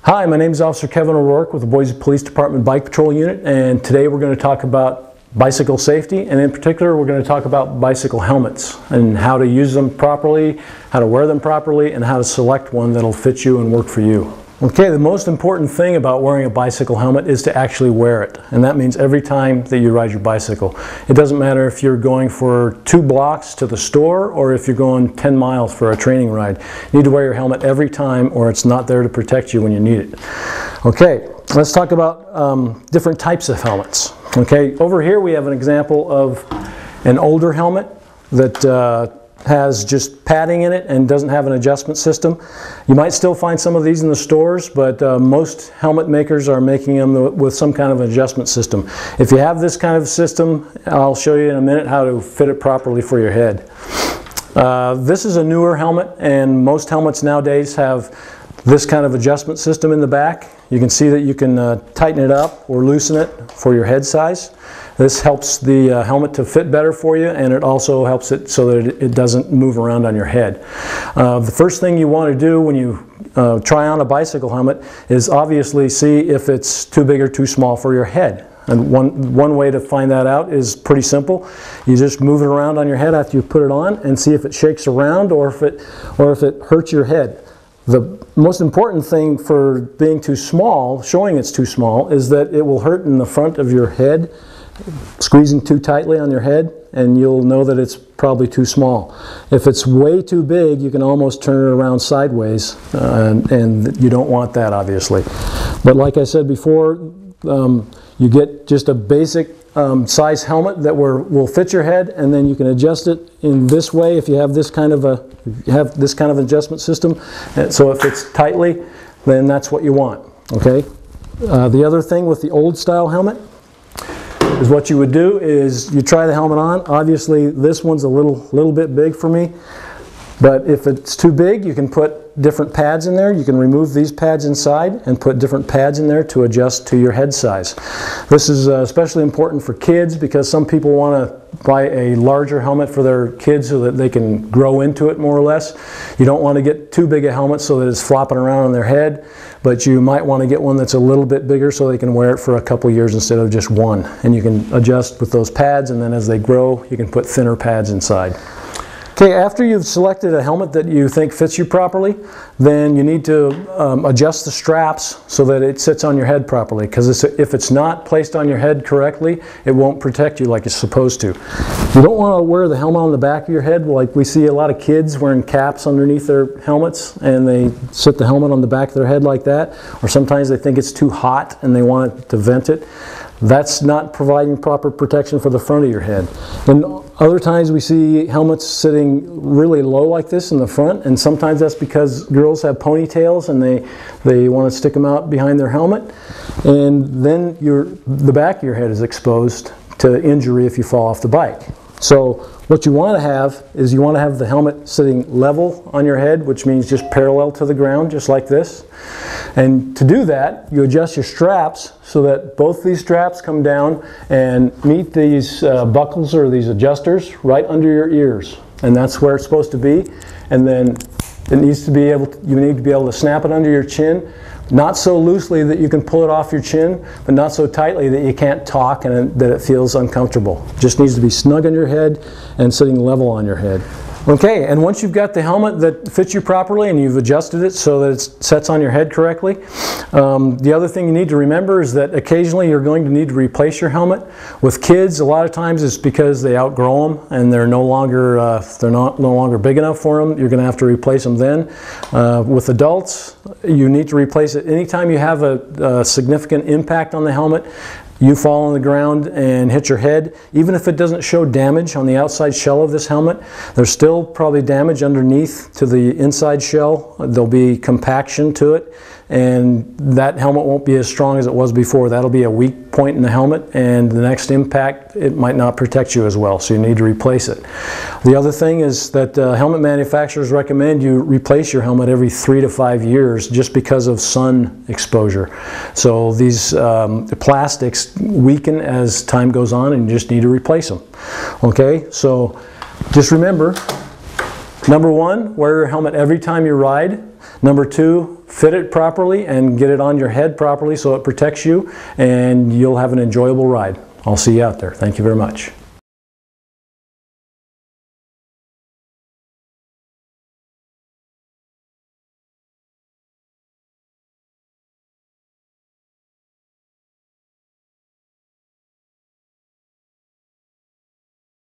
Hi, my name is Officer Kevin O'Rourke with the Boise Police Department Bike Patrol Unit, and today we're going to talk about bicycle safety, and in particular we're going to talk about bicycle helmets and how to use them properly, how to wear them properly, and how to select one that'll fit you and work for you. Okay, the most important thing about wearing a bicycle helmet is to actually wear it, and that means every time that you ride your bicycle. It doesn't matter if you're going for 2 blocks to the store or if you're going 10 miles for a training ride. You need to wear your helmet every time or it's not there to protect you when you need it. Okay, let's talk about different types of helmets. Okay, over here we have an example of an older helmet that has just padding in it and doesn't have an adjustment system. You might still find some of these in the stores, but most helmet makers are making them with some kind of an adjustment system. If you have this kind of system, I'll show you in a minute how to fit it properly for your head. This is a newer helmet, and most helmets nowadays have this kind of adjustment system in the back. You can see that you can tighten it up or loosen it for your head size. This helps the helmet to fit better for you, and it also helps it so that it doesn't move around on your head. The first thing you want to do when you try on a bicycle helmet is obviously see if it's too big or too small for your head. And one way to find that out is pretty simple. You just move it around on your head after you put it on and see if it shakes around or if it hurts your head. The most important thing for being too small, showing it's too small, is that it will hurt in the front of your head, squeezing too tightly on your head, and you'll know that it's probably too small. If it's way too big, you can almost turn it around sideways, and you don't want that, obviously. But like I said before, you get just a basic size helmet that will fit your head, and then you can adjust it in this way if you have this kind of adjustment system. And so if it's tightly, then that's what you want. Okay. The other thing with the old style helmet is what you would do is you try the helmet on. Obviously this one's a little bit big for me, but if it's too big, you can put different pads in there. You can remove these pads inside and put different pads in there to adjust to your head size. This is especially important for kids because some people want to buy a larger helmet for their kids so that they can grow into it more or less. You don't want to get too big a helmet so that it's flopping around on their head, but you might want to get one that's a little bit bigger so they can wear it for a couple years instead of just one. And you can adjust with those pads, and then as they grow, you can put thinner pads inside. Okay, after you've selected a helmet that you think fits you properly, then you need to adjust the straps so that it sits on your head properly, because if it's not placed on your head correctly, it won't protect you like it's supposed to. You don't want to wear the helmet on the back of your head like we see a lot of kids wearing caps underneath their helmets, and they sit the helmet on the back of their head like that, or sometimes they think it's too hot and they want it to vent it. That's not providing proper protection for the front of your head. And other times we see helmets sitting really low like this in the front, and sometimes that's because girls have ponytails and they want to stick them out behind their helmet, and then the back of your head is exposed to injury if you fall off the bike. So what you want to have is you want to have the helmet sitting level on your head, which means just parallel to the ground, just like this. And to do that, you adjust your straps so that both these straps come down and meet these buckles or these adjusters right under your ears. And that's where it's supposed to be. And then you need to be able to snap it under your chin. Not so loosely that you can pull it off your chin, but not so tightly that you can't talk and that it feels uncomfortable. It just needs to be snug on your head and sitting level on your head. Okay, and once you've got the helmet that fits you properly and you've adjusted it so that it sets on your head correctly, the other thing you need to remember is that occasionally you're going to need to replace your helmet. With kids, a lot of times it's because they outgrow them and they're no longer big enough for them. You're going to have to replace them then. With adults, you need to replace it anytime you have a significant impact on the helmet. you fall on the ground and hit your head, even if it doesn't show damage on the outside shell of this helmet, there's still probably damage underneath to the inside shell. There'll be compaction to it, and that helmet won't be as strong as it was before. That'll be a weak point in the helmet, and the next impact, it might not protect you as well, so you need to replace it. The other thing is that helmet manufacturers recommend you replace your helmet every 3 to 5 years just because of sun exposure. So these plastics weaken as time goes on, and you just need to replace them. Okay, so just remember, number 1, wear your helmet every time you ride. Number 2, fit it properly and get it on your head properly so it protects you, and you'll have an enjoyable ride. I'll see you out there. Thank you very much.